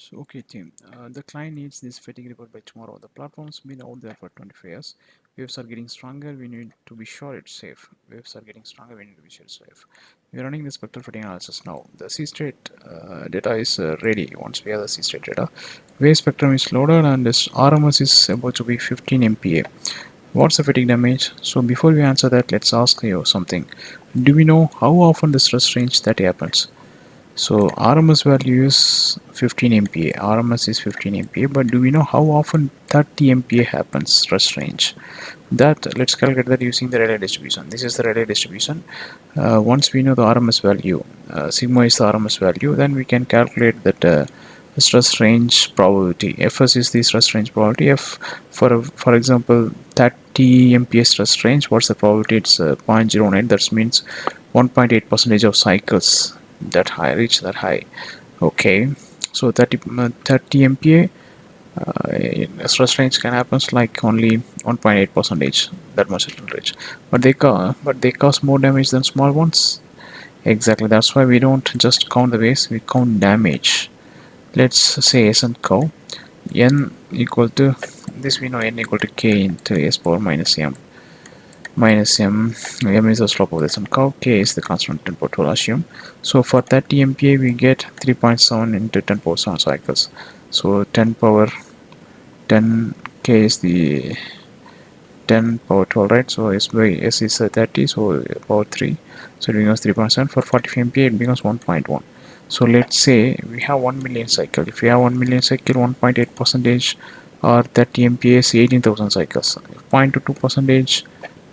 So, okay, team. The client needs this fatigue report by tomorrow. The platform's been out there for 25 years. Waves are getting stronger. We need to be sure it's safe. Waves are getting stronger. We need to be sure it's safe. We're running the spectral fatigue analysis now. The C state data is ready. Once we have the C state data, wave spectrum is loaded and this RMS is about to be 15 MPa. What's the fatigue damage? So before we answer that, let's ask you something. Do we know how often the stress range that happens? So RMS value is 15 MPa. RMS is 15 MPa, but do we know how often 30 MPa happens stress range? That let's calculate that using the Rayleigh distribution. This is the Rayleigh distribution. Once we know the RMS value, sigma is the RMS value, then we can calculate that stress range probability. Fs is the stress range probability. F for example 30 MPa stress range. What's the probability? It's 0.09. That means 1.8 percentage of cycles that high reach that high. Okay, so 30 MPa stress range can happen like only 1.8 percentage, that much it will reach, but they cause more damage than small ones. Exactly, that's why we don't just count the waves, we count damage. Let's say S and curve n equal to this, we know n equal to k into s power minus m. M is the slope of this and curve, k is the constant input, we'll assume. So for 30 MPa we get 3.7 into 10 power 7 cycles. So 10 power 10 k is the 10 power 12, right? So s by s is 30, so power 3, so it becomes 3.7. For 40 MPa it becomes 1.1. So let's say we have 1 million cycle. If we have 1 million cycle, 1.8 percentage or 30 MPa is 18,000 cycles. 0.22 percentage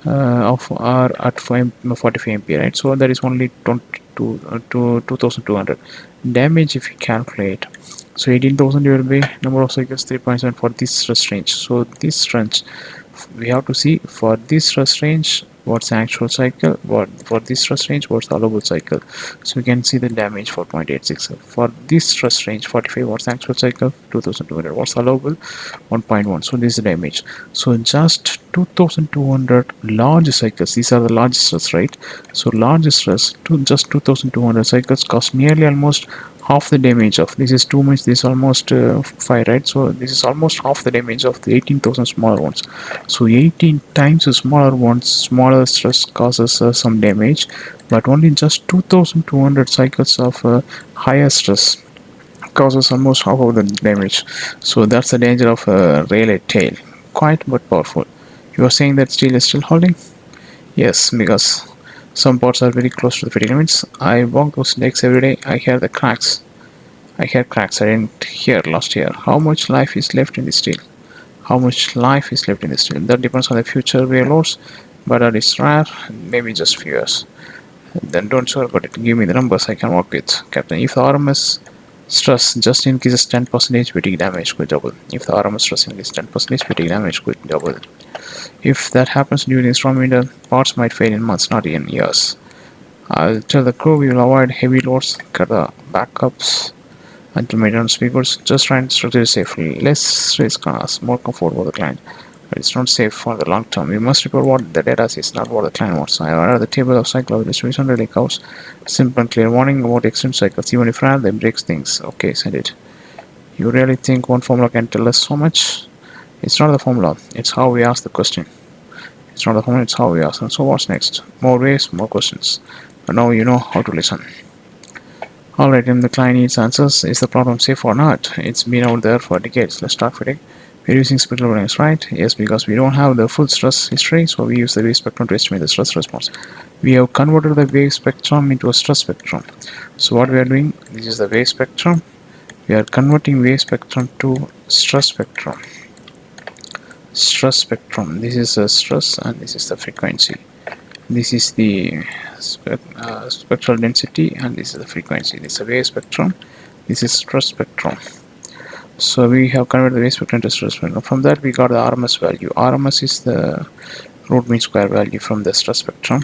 of are at 45 MPa, right? So that is only 22 to 2200 damage if you calculate. So 18,000 divided by number of cycles 3.7 for this stress range. So this range we have to see for this stress range what's the actual cycle, what for this stress range what's the allowable cycle. So we can see the damage for 0.86 for this stress range 45, what's the actual cycle 2200, what's allowable 1.1. so this is the damage. So just 2200 large cycles, these are the large stress, right? So large stress to just 2200 cycles cost nearly almost half the damage of this is too much, this is almost 5, right? So this is almost half the damage of the 18,000 smaller ones. So 18 times the smaller ones, smaller stress causes some damage, but only just 2200 cycles of higher stress causes almost half of the damage. So that's the danger of a Rayleigh tail. Quite but powerful. You are saying that steel is still holding? Yes, because some parts are very close to the fatigue limits. I walk those decks every day. I hear the cracks. I hear cracks I didn't hear last year. How much life is left in the steel? How much life is left in the steel? That depends on the future reloads, but that is rare, maybe just few years. Then don't sure about it. Give me the numbers I can work with. Captain, if the RMS stress just increases 10%, fatigue damage could double. If the RMS stress increases 10%, fatigue damage could double. If that happens during strong winter, parts might fail in months, not in years. I'll tell the crew we will avoid heavy loads, cut the backups until maintenance speakers, just try and structure it safely. Less risk on us, more comfort for the client. But it's not safe for the long term. We must report what the data says, not what the client wants. I order the table of cycle of distribution really covers simple and clear warning about extreme cycles. Even if rare, they breaks things. Okay, send it. You really think one formula can tell us so much? It's not the formula, it's how we ask the question. It's not the formula, it's how we ask. And so what's next? More ways, more questions. But now you know how to listen. Alright, and the client needs answers. Is the problem safe or not? It's been out there for decades. Let's start fatigue. We're using spectral variance, right? Yes, because we don't have the full stress history, so we use the wave spectrum to estimate the stress response. We have converted the wave spectrum into a stress spectrum. So what we are doing, this is the wave spectrum. We are converting wave spectrum to stress spectrum. Stress spectrum. This is the stress and this is the frequency. This is the spectral density and this is the frequency. This is a wave spectrum. This is stress spectrum. So we have converted the wave spectrum to stress spectrum. From that we got the RMS value. RMS is the root mean square value from the stress spectrum.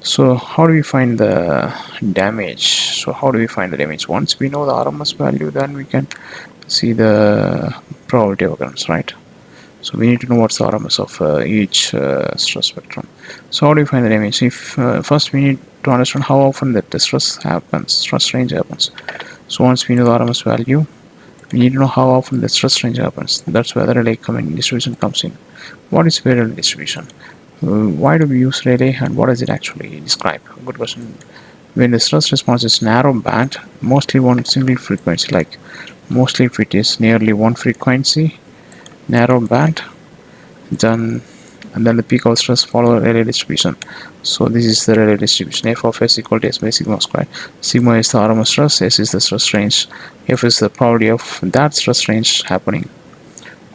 So how do we find the damage? So how do we find the damage? Once we know the RMS value, then we can see the probability of occurrence, right? So we need to know what's the RMS of each stress spectrum. So how do we find the damage? If first we need to understand how often that the stress happens, stress range happens. So once we know the RMS value, we need to know how often the stress range happens. That's where the Rayleigh distribution comes in. What is Rayleigh distribution? Why do we use Rayleigh and what does it actually describe? Good question. When the stress response is narrow band, mostly one single frequency, like mostly if it is nearly one frequency, narrow band, then and then the peak of stress follow Rayleigh distribution. So this is the Rayleigh distribution. F of s equal to s by sigma squared. Sigma is the RMS stress, s is the stress range, f is the probability of that stress range happening.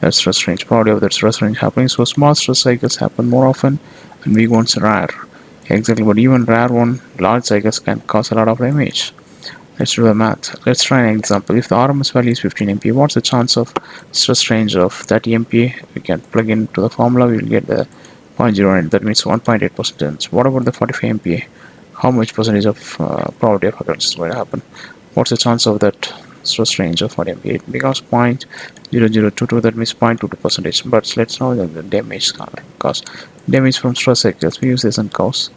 That stress range, probability of that stress range happening. So small stress cycles happen more often, and big ones rare. Exactly, but even rare one, large cycles can cause a lot of damage. Let's do the math. Let's try an example. If the RMS value is 15 MPa, what's the chance of stress range of 30 MPa? We can plug into the formula, we will get the 0.08, that means 1.8%. What about the 45 MPa? How much percentage of probability of occurrence is going to happen? What's the chance of that stress range of 40 MPa? It becomes 0.0022, that means 0.22%. But let's know the damage cost. Damage from stress cycles, we use this and cause.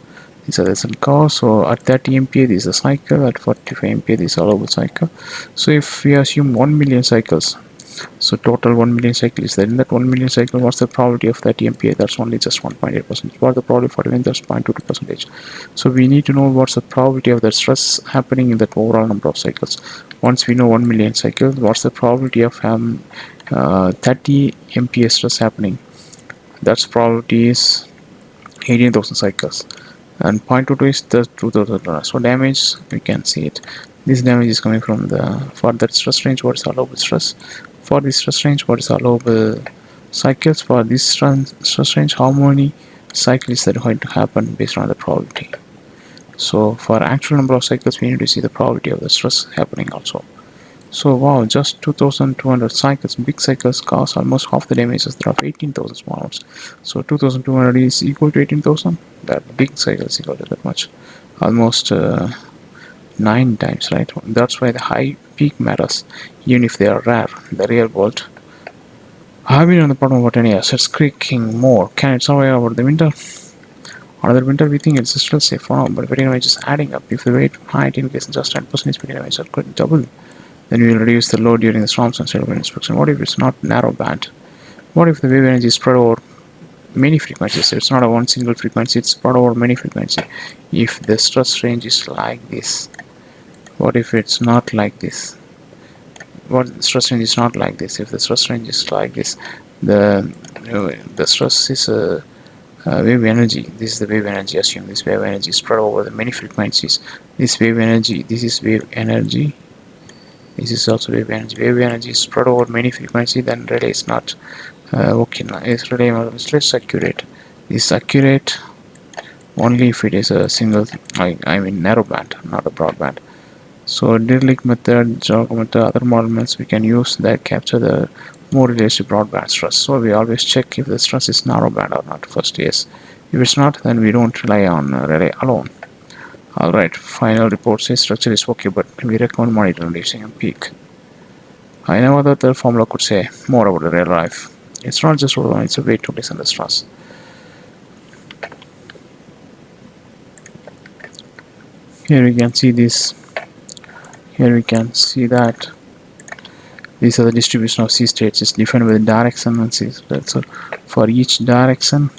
These are the result curve. So at 30 MPa this is a cycle, at 45 MPa this is a allowable cycle. So if we assume 1 million cycles, so total 1 million cycles is there. In that 1 million cycle, what's the probability of 30 MPa? That's only just 1.8%. What the probability of 41? That's 0.22%. So we need to know what's the probability of the stress happening in that overall number of cycles. Once we know 1 million cycles, what's the probability of 30 MPa stress happening? That's probability is 18,000 cycles, and 0.22 is the 2000. So damage, we can see it. This damage is coming from the, for that stress range, what is allowable stress, for this stress range, what is allowable cycles, for this stress range, how many cycles that are going to happen based on the probability. So for actual number of cycles, we need to see the probability of the stress happening also. So wow, just 2200 cycles, big cycles cause almost half the damages there of 18,000 small ones. So 2200 is equal to 18,000. That big cycle is equal to that much, almost 9 times, right? That's why the high peak matters, even if they are rare. The real world, I've been on the bottom of 10 years. It's creaking more. Can it survive over the winter? Another winter, we think it's still safe for now, but weight damage is adding up. If the weight height increases just 10%, weight damage could double. Then we will reduce the load during the storms instead of inspection. What if it's not narrow band? What if the wave energy is spread over many frequencies? It's not a one single frequency, it's spread over many frequencies. If the stress range is like this, what if it's not like this? What the stress range is not like this? If the stress range is like this, the stress is wave energy. This is the wave energy. Assume this wave energy is spread over the many frequencies. This wave energy, this is wave energy. This is also wave energy. Wave energy is spread over many frequencies, then relay is not okay. It's relay is less accurate. This is accurate only if it is a single, I mean narrow band, not a broad band. So Dirlik method, jog method, other model methods we can use that capture the more realistic broadband stress. So we always check if the stress is narrow band or not first. Yes, if it's not, then we don't rely on relay alone. Alright, final report says structure is okay, but we recommend monitoring reducing and peak. I know that the formula could say more about the real life. It's not just one, it's a way to listen to stress. Here we can see this. Here we can see that these are the distribution of C states. It's defined with direction and C states. So for each direction,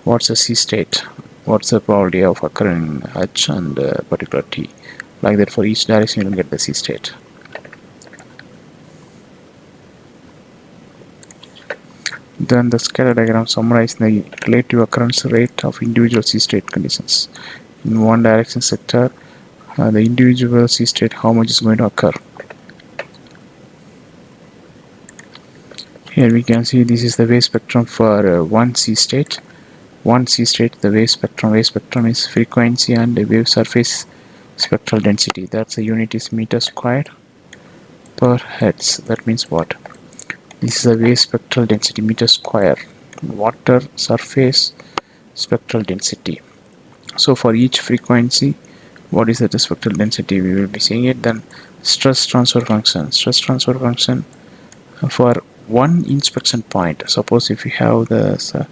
what's the C state? What's the probability of occurring H and particular T? Like that, for each direction you will get the C state. Then the scatter diagram summarizes the relative occurrence rate of individual C state conditions. In one direction sector, the individual C state, how much is going to occur. Here we can see this is the wave spectrum for one C state. One C state, the wave spectrum. Wave spectrum is frequency and the wave surface spectral density. That's the unit is meter squared per hertz. That means what? This is the wave spectral density, meter square. Water surface spectral density. So for each frequency, what is the spectral density? We will be seeing it. Then stress transfer function. Stress transfer function for one inspection point. Suppose if we have the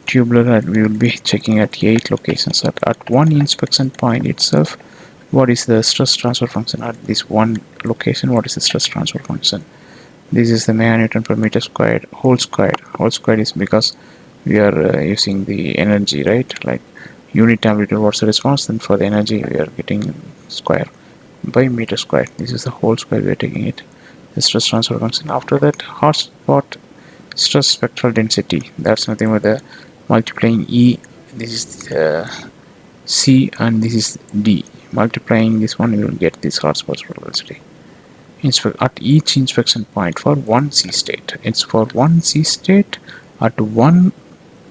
tubular, we will be checking at 8 locations. At one inspection point itself, what is the stress transfer function at this one location. What is the stress transfer function? This is the meganewton per meter squared whole squared. Whole squared is because we are using the energy, right? Like unit amplitude, what's the response? Then for the energy we are getting square by meter squared. This is the whole square we are taking it. The stress transfer function. After that, hotspot stress spectral density. That's nothing but the multiplying E. This is C and this is D. Multiplying this one, you will get this hotspot spectral density. At each inspection point for one C state. It's for one C state. At one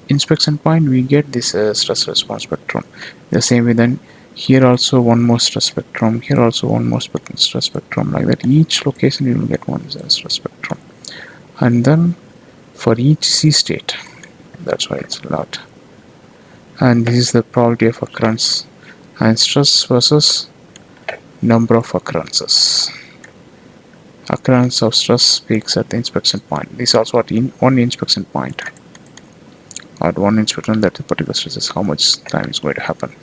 inspection point, we get this stress response spectrum. The same way, then here also one more stress spectrum. Here also one more stress spectrum. Like that, each location you will get one stress spectrum. And then for each C state, that's why it's a lot. And this is the probability of occurrence and stress versus number of occurrences. Occurrence of stress peaks at the inspection point. This is also at one inspection point. At one inspection, that particular stress is how much time is going to happen.